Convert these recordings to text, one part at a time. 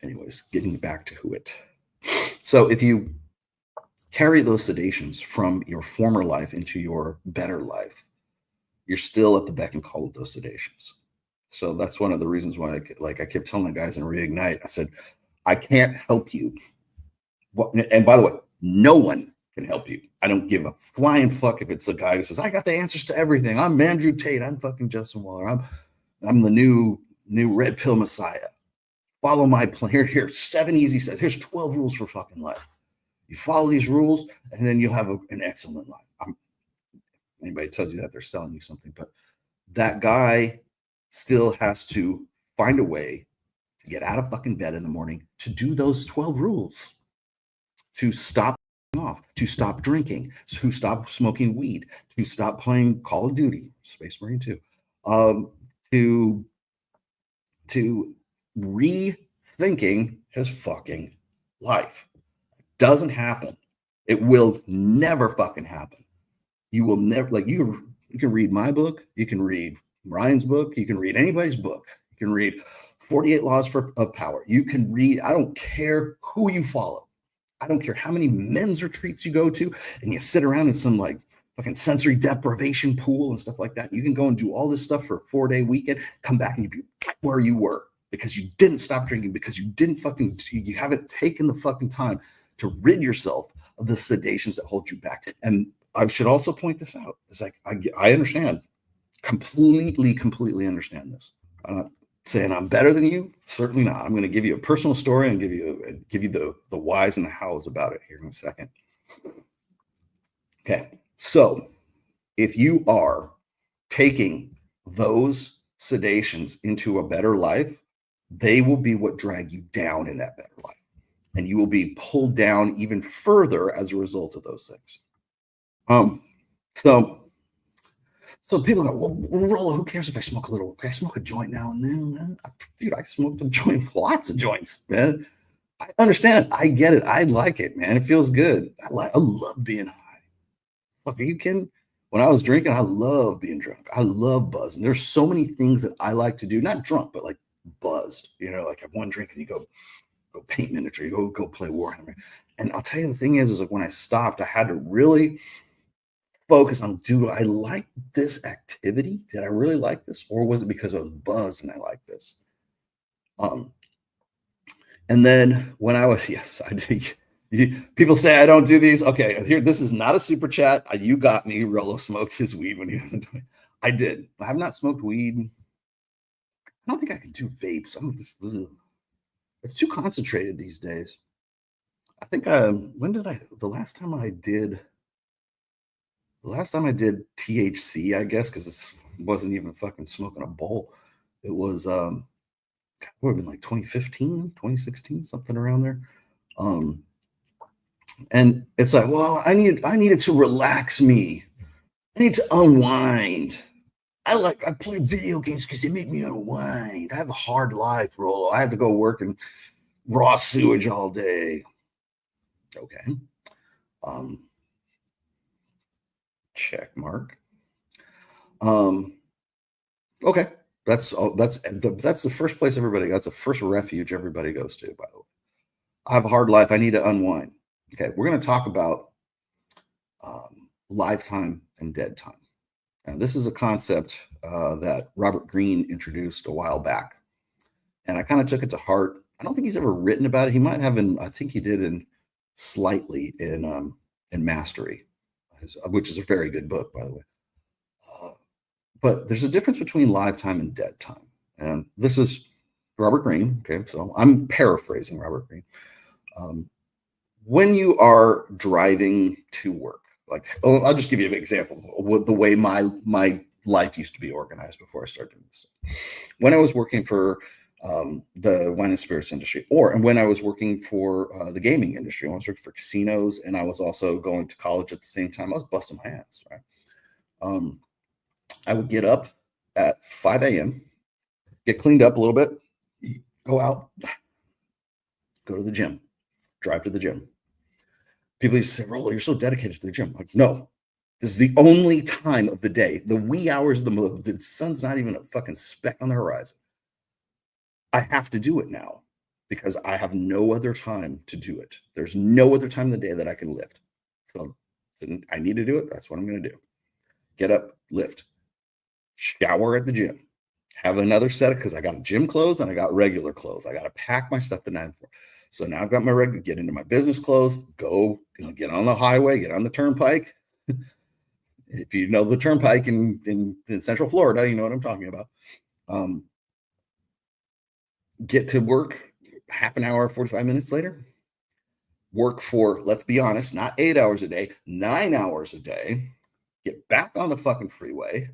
Anyways, getting back to it. So if you carry those sedations from your former life into your better life, you're still at the beck and call of those sedations. So that's one of the reasons why, I kept telling the guys in Reignite, I said, I can't help you. And by the way, no one can help you. I don't give a flying fuck if it's the guy who says, I got the answers to everything. I'm Andrew Tate. I'm fucking Justin Waller. I'm the new red pill messiah. Follow my plan. Here's 7 easy steps. Here's 12 rules for fucking life. You follow these rules, and then you'll have an excellent life. Anybody tells you that, they're selling you something. But that guy still has to find a way to get out of fucking bed in the morning to do those 12 rules, to stop off, to stop drinking, to stop smoking weed, to stop playing Call of Duty, Space Marine 2, to rethinking his fucking life. Doesn't happen. It will never fucking happen. You will never, you can read my book, you can read Ryan's book, you can read anybody's book, you can read 48 Laws of Power. You can read, I don't care who you follow. I don't care how many men's retreats you go to and you sit around in some fucking sensory deprivation pool and stuff like that. You can go and do all this stuff for a 4-day weekend, come back and you be where you were because you didn't stop drinking, because you haven't taken the fucking time to rid yourself of the sedations that hold you back. And I should also point this out. It's I understand, completely understand this. I'm not saying I'm better than you. Certainly not. I'm going to give you a personal story and give you the whys and the hows about it here in a second. Okay. So if you are taking those sedations into a better life, they will be what drag you down in that better life. And you will be pulled down even further as a result of those things. So people go, well, Rollo, who cares if I smoke a little? Okay, I smoke a joint now and then, man. Dude, I smoked a joint, lots of joints, man. I understand it. I get it. I like it, man. It feels good. I love being high. Fuck, are you kidding? When I was drinking, I love being drunk. I love buzzing. There's so many things that I like to do, not drunk, but buzzed. Have one drink and you go paint miniature, you go play Warhammer. And I'll tell you, the thing is when I stopped, I had to really focus on, do I like this activity? Did I really like this? Or was it because I was buzzed and I like this? And then when I was, yes, I did. People say I don't do these. Okay, here, this is not a super chat. You got me. Rollo smoked his weed when he was doing it. I did. I have not smoked weed. I don't think I can do vapes. It's too concentrated these days. I think the last time I did THC, I guess, because it wasn't even fucking smoking a bowl. It was would have been 2015, 2016, something around there. And it's well, I needed to relax me. I need to unwind. I play video games because they make me unwind. I have a hard life, Rollo. I have to go work in raw sewage all day. Okay. Check mark. Okay. That's the first place that's the first refuge everybody goes to, by the way. I have a hard life. I need to unwind. Okay. We're going to talk about lifetime and dead time. Now, this is a concept that Robert Greene introduced a while back, and I kind of took it to heart. I don't think he's ever written about it. He might have I think he did slightly in Mastery, which is a very good book, by the way. But there's a difference between lifetime and dead time. And this is Robert Greene. Okay, so I'm paraphrasing Robert Greene. When you are driving to work, I'll just give you an example of the way my life used to be organized before I started doing this. When I was working for the wine and spirits industry, and when I was working for the gaming industry, I was working for casinos, and I was also going to college at the same time. I was busting my ass, right? I would get up at 5 a.m., get cleaned up a little bit, go out, go to the gym, drive to the gym. People used to say, Rollo, you're so dedicated to the gym. I'm like, no, this is the only time of the day, the wee hours of the sun's not even a fucking speck on the horizon. I have to do it now. because I have no other time to do it. There's no other time in the day that I can lift. So I need to do it. That's what I'm going to do. Get up, lift, shower at the gym, have another set of, because I got gym clothes and I got regular clothes. I got to pack my stuff the night before. So now I've got my regular, get into my business clothes, go, get on the highway, get on the turnpike. If you know the turnpike in Central Florida, you know what I'm talking about. Get to work half an hour, 45 minutes later. Work for, let's be honest, not 8 hours a day, 9 hours a day. Get back on the fucking freeway.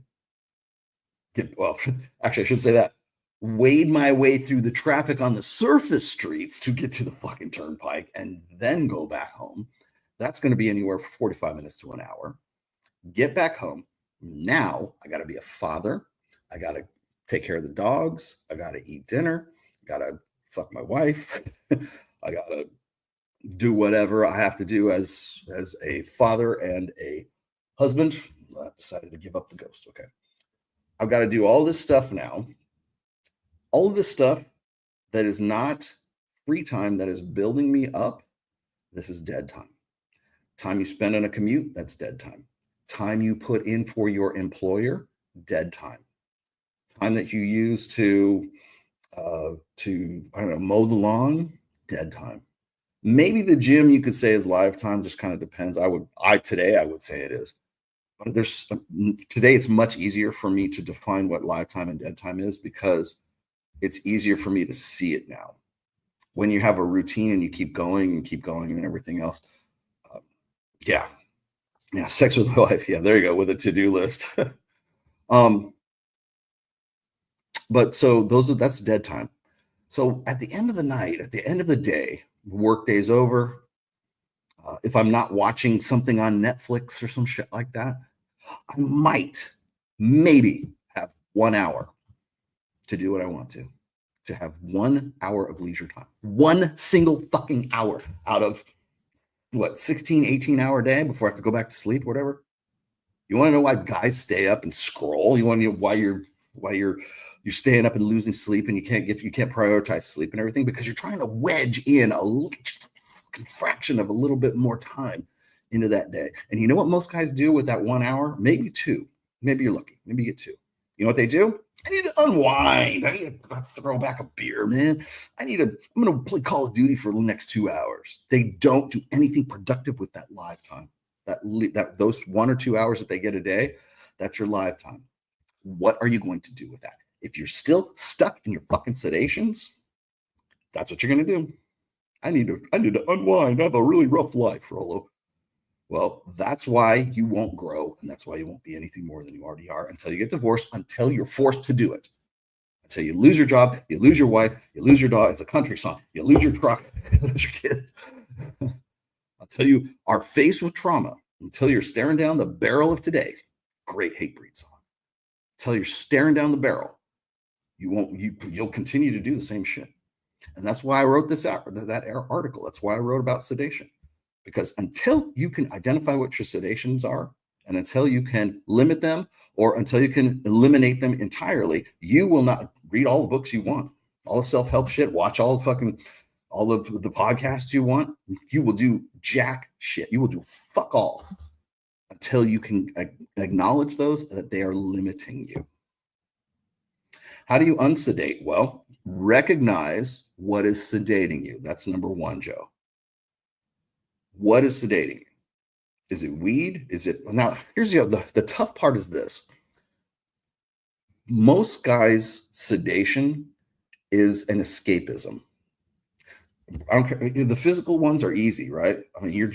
Well, actually, I should say that. Wade my way through the traffic on the surface streets to get to the fucking turnpike and then go back home. That's going to be anywhere from 45 minutes to an hour. Get back home. Now I got to be a father. I got to take care of the dogs. I got to eat dinner. I got to fuck my wife. I got to do whatever I have to do as a father and a husband. I decided to give up the ghost. Okay. I've got to do all this stuff now. All of this stuff that is not free time, that is building me up, this is dead time. Time you spend on a commute, that's dead time. Time you put in for your employer, dead time. Time that you use to I don't know, mow the lawn, dead time. Maybe the gym you could say is live time, just kind of depends. Today I would say it is. But today it's much easier for me to define what live time and dead time is, because it's easier for me to see it now. When you have a routine and you keep going and everything else. Yeah, sex with the wife. Yeah, there you go, with a to-do list. But so that's dead time. So at the end of the night, at the end of the day, work day's over. If I'm not watching something on Netflix or some shit like that, I might, maybe have 1 hour to do what I want to have 1 hour of leisure time. One single fucking hour out of what, 16, 18-hour day before I have to go back to sleep, whatever. You want to know why guys stay up and scroll? You want to know why you're staying up and losing sleep and you can't prioritize sleep and everything? Because you're trying to wedge in a fraction of a little bit more time into that day. And you know what most guys do with that 1 hour? Maybe two. Maybe you're lucky. Maybe you get two. You know what they do? I need to unwind. I need to throw back a beer, man. I'm going to play Call of Duty for the next 2 hours. They don't do anything productive with that live time. Those 1 or 2 hours that they get a day, that's your live time. What are you going to do with that? If you're still stuck in your fucking sedations, that's what you're going to do. I need to unwind. I have a really rough life, Rollo. Well, that's why you won't grow, and that's why you won't be anything more than you already are until you get divorced, until you're forced to do it. Until you lose your job, you lose your wife, you lose your dog. It's a country song. You lose your truck, you lose your kids. Until you are faced with trauma, until you're staring down the barrel of today. Great Hatebreed song. Until you're staring down the barrel, you'll continue to do the same shit. And that's why I wrote that article. That's why I wrote about sedation. Because until you can identify what your sedations are, and until you can limit them, or until you can eliminate them entirely, you will not read all the books you want, all the self-help shit, watch all of the podcasts you want. You will do jack shit. You will do fuck all until you can acknowledge that they are limiting you. How do you unsedate? Well, recognize what is sedating you. That's number one, Joe. What is sedating you? Is it weed? Now, here's the tough part is this. Most guys' sedation is an escapism. I don't care. The physical ones are easy, right? I mean, you're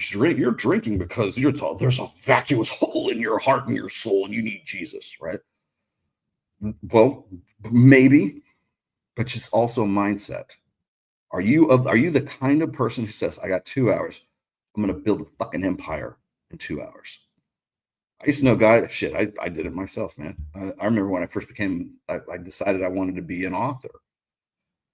drinking because there's a vacuous hole in your heart and your soul and you need Jesus, right? Well, maybe, but it's also a mindset. Are you the kind of person who says, I got 2 hours, I'm going to build a fucking empire in 2 hours? I used to know guys, shit, I did it myself, man. I remember when I first I decided I wanted to be an author.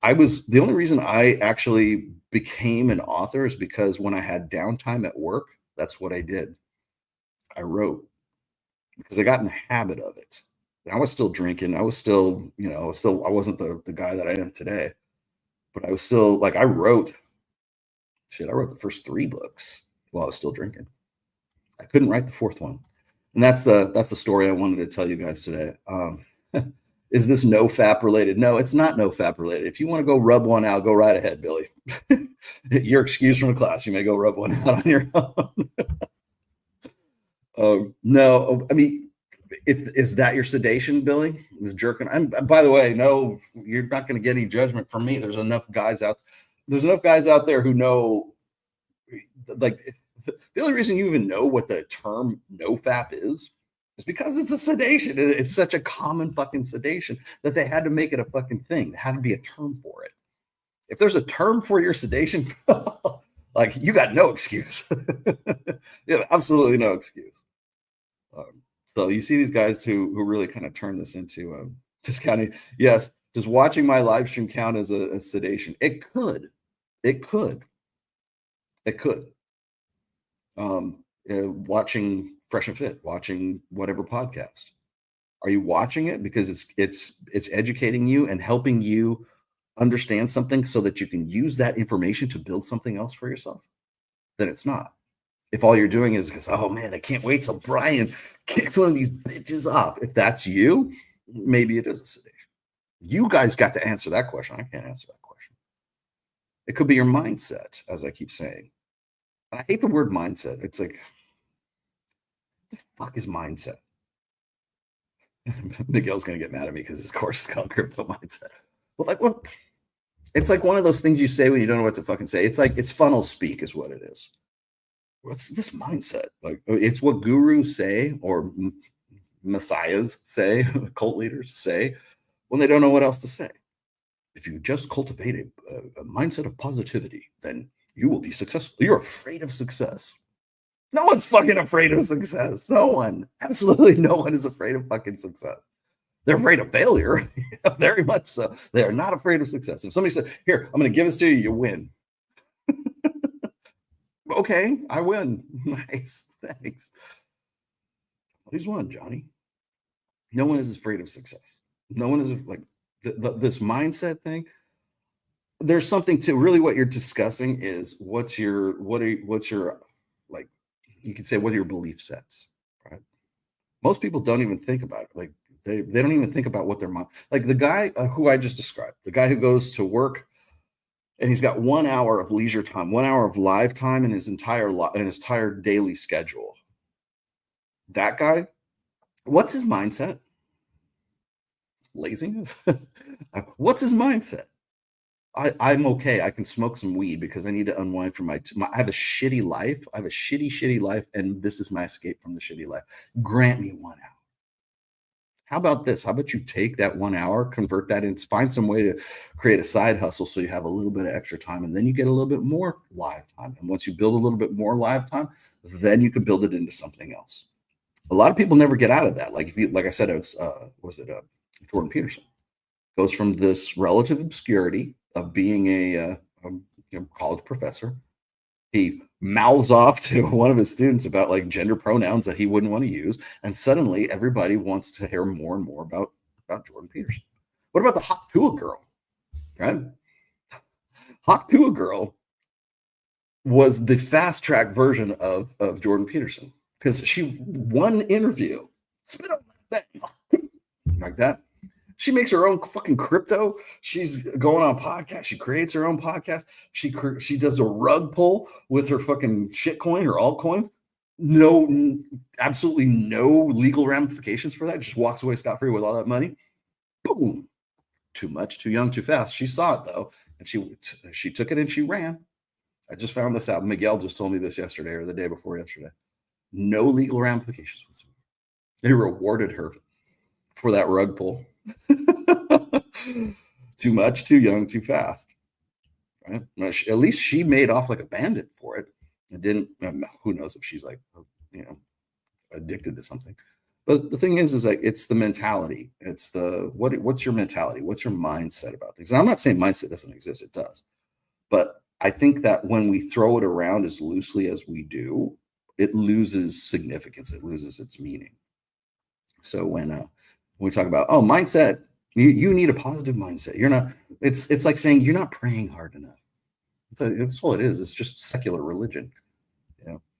The only reason I actually became an author is because when I had downtime at work, that's what I did. I wrote because I got in the habit of it. I was still drinking. I was still, I wasn't the guy that I am today. but I was still like, I wrote the first 3 books while I was still drinking. I couldn't write the 4th one. And that's the story I wanted to tell you guys today. Is this no fap related? No, it's not no fap related. If you want to go rub one out, go right ahead, Billy. You're excused from the class. You may go rub one out on your own. No, I mean, is that your sedation, Billy? Is jerking? And by the way, no, you're not going to get any judgment from me. There's enough guys out there who know, like, the only reason you even know what the term no-fap is because it's a sedation. It's such a common fucking sedation that they had to make it a fucking thing. There had to be a term for it. If there's a term for your sedation, like, you got no excuse. You have absolutely no excuse. So you see these guys who really kind of turn this into discounting. Yes, does watching my live stream count as a sedation? It could. Watching Fresh and Fit, watching whatever podcast. Are you watching it because it's educating you and helping you understand something so that you can use that information to build something else for yourself? Then it's not. If all you're doing is because, oh man, I can't wait till Brian kicks one of these bitches off. If that's you, maybe it is a sedation. You guys got to answer that question. I can't answer that question. It could be your mindset, as I keep saying. And I hate the word mindset. It's like, what the fuck is mindset? Miguel's going to get mad at me because his course is called Crypto Mindset. Well, like, what? It's like one of those things you say when you don't know what to fucking say. It's like, it's funnel speak is what it is. What's this mindset? Like, it's what gurus say or messiahs say, cult leaders say, when they don't know what else to say. If you just cultivate a mindset of positivity, then you will be successful. You're afraid of success. No one's fucking afraid of success. No one. Absolutely no one is afraid of fucking success. They're afraid of failure. Very much so. They are not afraid of success. If somebody said, here, I'm going to give this to you, you win. Okay, I win. Nice. Thanks. Who's won, Johnny? No one is afraid of success. No one is like this mindset thing. There's something to really what you're discussing is what's your like, you could say, what are your belief sets, right? Most people don't even think about it. Like they don't even think about what their mind, like the guy who I just described, the guy who goes to work and he's got 1 hour of leisure time, 1 hour of live time in his entire daily schedule. That guy, what's his mindset? Laziness? What's his mindset? I'm okay. I can smoke some weed because I need to unwind from I have a shitty life. I have a shitty life, and this is my escape from the shitty life. Grant me 1 hour. How about this? How about you take that 1 hour, convert that and find some way to create a side hustle so you have a little bit of extra time, and then you get a little bit more live time. And once you build a little bit more live time, then you can build it into something else. A lot of people never get out of that. Like like I said, it was Jordan Peterson goes from this relative obscurity of being a college professor. He mouths off to one of his students about like gender pronouns that he wouldn't want to use, and suddenly everybody wants to hear more and more about Jordan Peterson. What about the Hot Tua girl? Right? Hot Tua girl was the fast track version of Jordan Peterson because she one interview, spit on that thing like that. She makes her own fucking crypto. She's going on podcast. She creates her own podcast. She does a rug pull with her fucking shitcoin, her altcoins. No, absolutely no legal ramifications for that. Just walks away scot-free with all that money. Boom. Too much, too young, too fast. She saw it though, and she took it and she ran. I just found this out. Miguel just told me this yesterday or the day before yesterday. No legal ramifications whatsoever. They rewarded her for that rug pull. Too much, too young, too fast. Right? At least she made off like a bandit for it. It didn't. Who knows if she's like, addicted to something. But the thing is like it's the mentality. It's the what's your mentality? What's your mindset about things? And I'm not saying mindset doesn't exist. It does. But I think that when we throw it around as loosely as we do, it loses significance. It loses its meaning. So when we talk about mindset, You need a positive mindset. You're not. It's like saying you're not praying hard enough. That's all it is. It's just secular religion.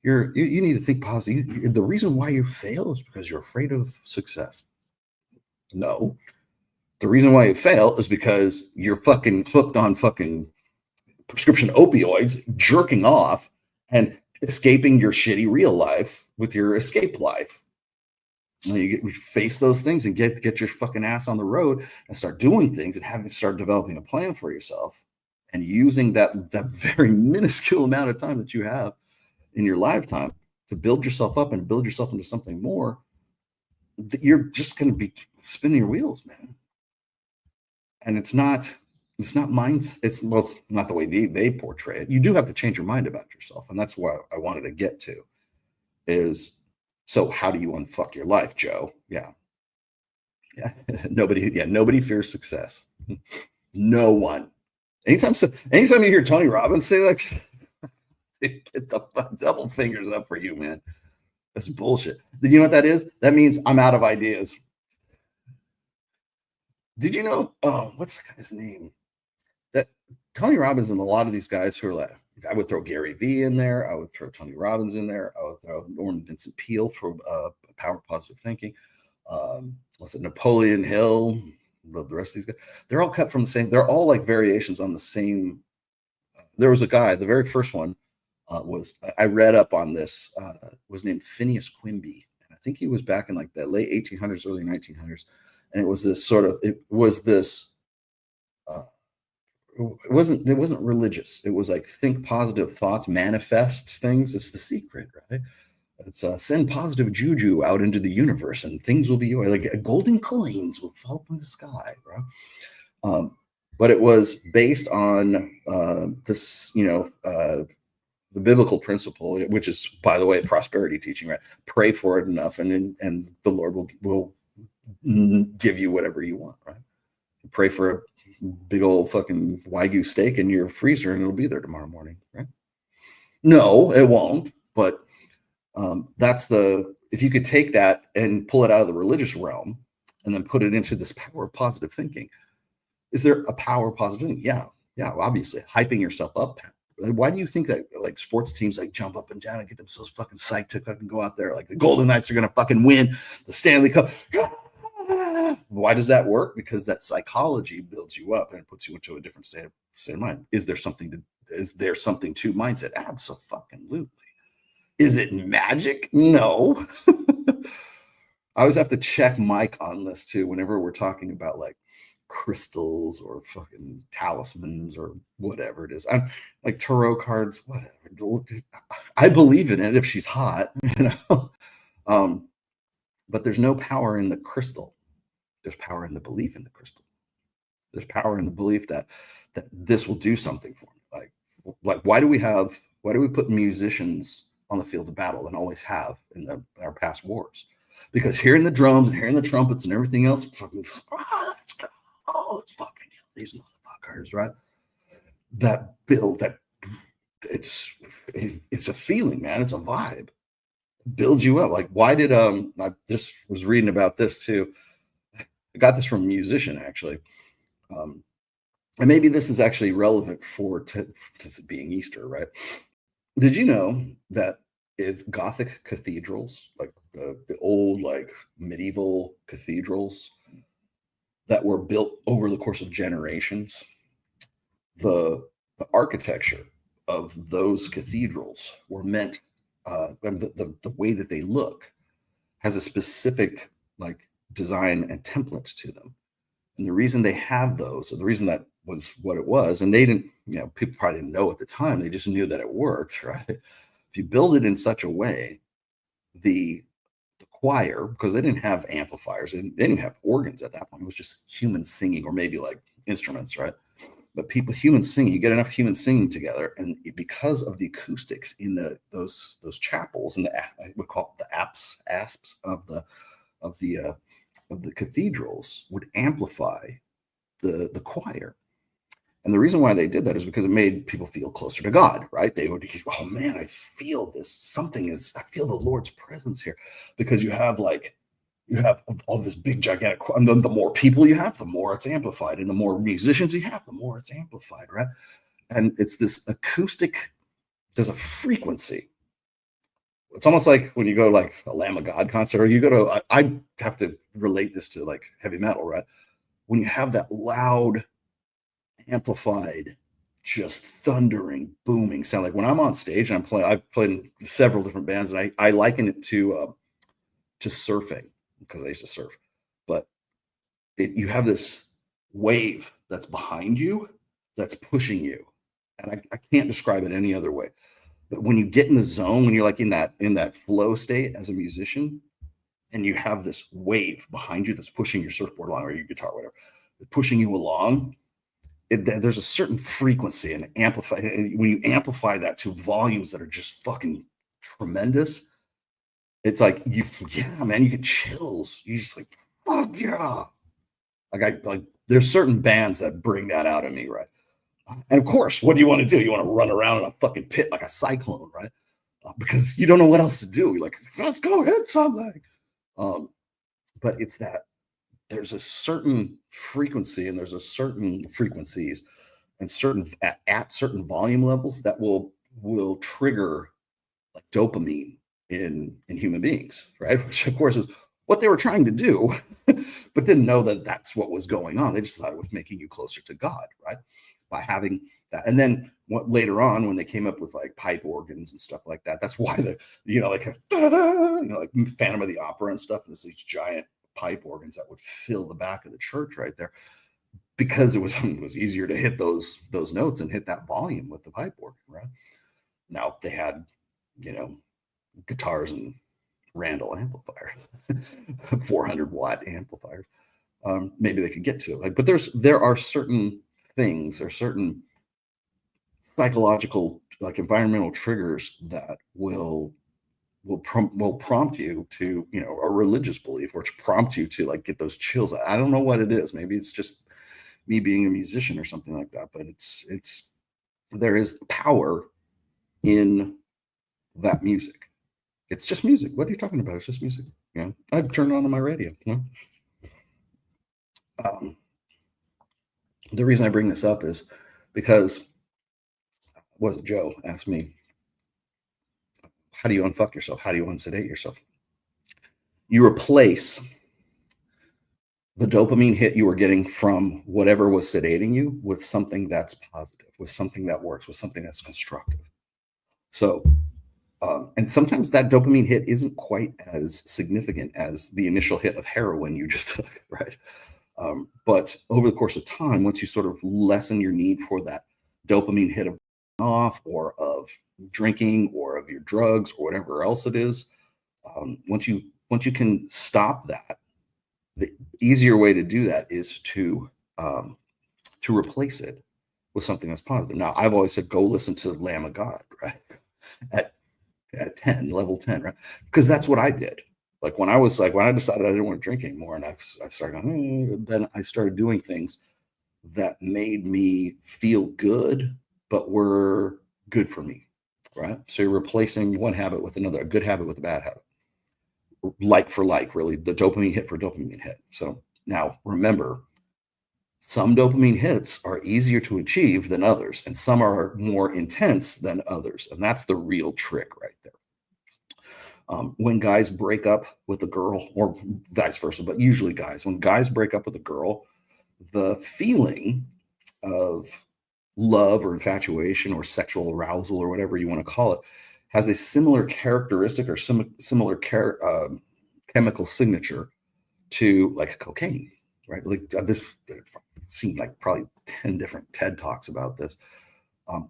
You need to think positive. The reason why you fail is because you're afraid of success. No, the reason why you fail is because you're fucking hooked on fucking prescription opioids, jerking off, and escaping your shitty real life with your escape life. We face those things and get your fucking ass on the road and start doing things and start developing a plan for yourself and using that very minuscule amount of time that you have in your lifetime to build yourself up and build yourself into something more. You're just going to be spinning your wheels, man. And it's not minds. It's not the way they portray it. You do have to change your mind about yourself. And that's what I wanted to get to is, so how do you unfuck your life, Joe? Yeah. Nobody fears success. No one. Anytime you hear Tony Robbins say like, get the double fingers up for you, man. That's bullshit. You know what that is? That means I'm out of ideas. Did you know? Oh, what's the guy's name? That Tony Robbins and a lot of these guys who are like, I would throw Gary Vee in there. I would throw Tony Robbins in there. I would throw Norman Vincent Peale for Power of Positive Thinking. What's it? Napoleon Hill. The rest of these guys. They're all cut from the same. They're all like variations on the same. There was a guy. The very first one I read up on this. Was named Phineas Quimby, and I think he was back in like the late 1800s, early 1900s. And it was this. It wasn't religious. It was like think positive thoughts, manifest things. It's the secret, right? It's send positive juju out into the universe, and things will be yours. Like golden coins will fall from the sky, bro. But it was based on this, the biblical principle, which is, by the way, prosperity teaching, right? Pray for it enough, and the Lord will give you whatever you want, right? Pray for a big old fucking Wagyu steak in your freezer and it'll be there tomorrow morning, right? No, it won't. But if you could take that and pull it out of the religious realm and then put it into this power of positive thinking. Is there a power of positive thinking? Yeah, obviously. Hyping yourself up. Why do you think that like sports teams like jump up and down and get themselves fucking psyched to fucking go out there? Like the Golden Knights are going to fucking win the Stanley Cup. Why does that work? Because that psychology builds you up and puts you into a different state of mind. Is there something to mindset? Absolutely. Is it magic? No. I always have to check Mike on this too whenever we're talking about like crystals or fucking talismans or whatever it is. I'm like tarot cards, whatever. I believe in it if she's hot, but there's no power in the crystal. There's power in the belief in the crystal. There's power in the belief that this will do something for me. Like why do we put musicians on the field of battle and always have in our past wars? Because hearing the drums and hearing the trumpets and everything else, let's fucking these motherfuckers, right? It's a feeling, man. It's a vibe. It builds you up. Like why did I just was reading about this too. I got this from a musician, actually. And maybe this is actually relevant to being Easter, right? Did you know that if Gothic cathedrals, like the old, like medieval cathedrals that were built over the course of generations, the architecture of those cathedrals were meant, the way that they look has a specific, like, design and templates to them. And the reason they have those, or the reason that was what it was, and they didn't, people probably didn't know at the time, they just knew that it worked, right? If you build it in such a way, the choir, because they didn't have amplifiers, they didn't have organs at that point, it was just human singing, or maybe like instruments, right? But human singing, you get enough human singing together, and because of the acoustics in those chapels, and I would call it the asps of the cathedrals, would amplify the choir. And the reason why they did that is because it made people feel closer to God, right? They would, oh man, I feel this. I feel the Lord's presence here. Because you have like You have all this big gigantic, and then the more people you have, the more it's amplified, and the more musicians you have, the more it's amplified, right? And it's this acoustic, there's a frequency. It's almost like when you go to like a Lamb of God concert, or you go to, I have to relate this to like heavy metal, right? When you have that loud, amplified, just thundering, booming sound, like when I'm on stage and I've played in several different bands, and I liken it to surfing, because I used to surf. But you have this wave that's behind you that's pushing you, and I can't describe it any other way. But when you get in the zone, when you're like in that flow state as a musician, and you have this wave behind you that's pushing your surfboard along, or your guitar, whatever, pushing you along, there's a certain frequency and amplify. And when you amplify that to volumes that are just fucking tremendous, it's like yeah, man, you get chills. You just like, fuck yeah. Like there's certain bands that bring that out of me, right? And of course, what do you want to do? You want to run around in a fucking pit like a cyclone, right? Because you don't know what else to do. You're like, let's go hit something. Um, but it's that there's a certain frequency, and there's a certain frequencies, and certain at certain volume levels that will trigger like dopamine in human beings, right? Which of course is what they were trying to do, but didn't know that that's what was going on. They just thought it was making you closer to God, right? By having that. And then later on, when they came up with like pipe organs and stuff like that, that's why like like Phantom of the Opera and stuff, and there's these giant pipe organs that would fill the back of the church right there, because it was easier to hit those notes and hit that volume with the pipe organ, right? Now, if they had, guitars and Randall amplifiers, 400-watt amplifiers, maybe they could get to it. Like, but there are certain things, or certain psychological, like environmental triggers that will prompt you to, a religious belief, or to prompt you to like get those chills. I don't know what it is. Maybe it's just me being a musician or something like that. But there is power in that music. It's just music. What are you talking about? It's just music. I've turned on my radio. The reason I bring this up is because, was it Joe asked me, how do you unfuck yourself? How do you unsedate yourself? You replace the dopamine hit you were getting from whatever was sedating you with something that's positive, with something that works, with something that's constructive. So, and sometimes that dopamine hit isn't quite as significant as the initial hit of heroin you just took, right? But over the course of time, once you sort of lessen your need for that dopamine hit of off, or of drinking, or of your drugs, or whatever else it is, once you can stop that, the easier way to do that is to replace it with something that's positive. Now, I've always said, go listen to Lamb of God, right? At 10, level 10, right? Because that's what I did. Like when I decided I didn't want to drink anymore, and I started going, then I started doing things that made me feel good, but were good for me, right? So you're replacing one habit with another, a good habit with a bad habit. Like for like, really, the dopamine hit for dopamine hit. So now remember, some dopamine hits are easier to achieve than others, and some are more intense than others. And that's the real trick right there. When guys break up with a girl, or vice versa, but usually guys, when guys break up with a girl, the feeling of love or infatuation or sexual arousal, or whatever you want to call it, has a similar characteristic, or similar chemical signature to like cocaine, right? Like this seemed like probably 10 different TED Talks about this.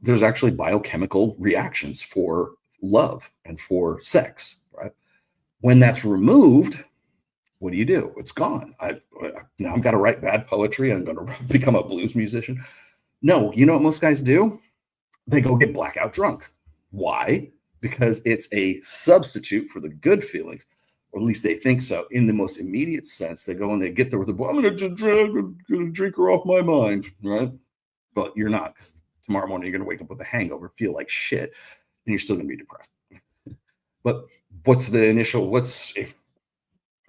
There's actually biochemical reactions for love and for sex, right? When that's removed, what do? It's gone. Now I've got to write bad poetry, and I'm going to become a blues musician. No, you know what most guys do? They go get blackout drunk. Why? Because it's a substitute for the good feelings, or at least they think so. In the most immediate sense, they go and they get there with a, I'm going to drink her off my mind, right? But you're not, because tomorrow morning you're going to wake up with a hangover, feel like shit, and you're still going to be depressed. But what's the initial?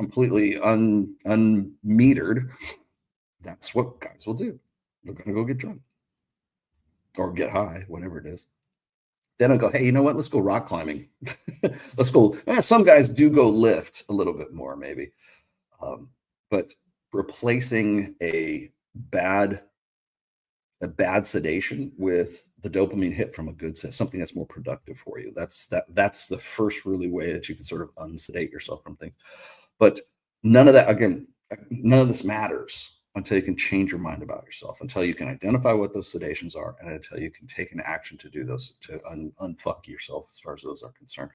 completely unmetered, that's what guys will do. They're going to go get drunk or get high, whatever it is. Then I'll go, hey, you know what? Let's go rock climbing. Let's go. Some guys do go lift a little bit more, maybe. But replacing a bad sedation with the dopamine hit from a good something that's more productive for you. That's the first really way that you can sort of unsedate yourself from things. But none of that, again, none of this matters until you can change your mind about yourself, until you can identify what those sedations are, and until you can take an action to do those, to unfuck yourself as far as those are concerned.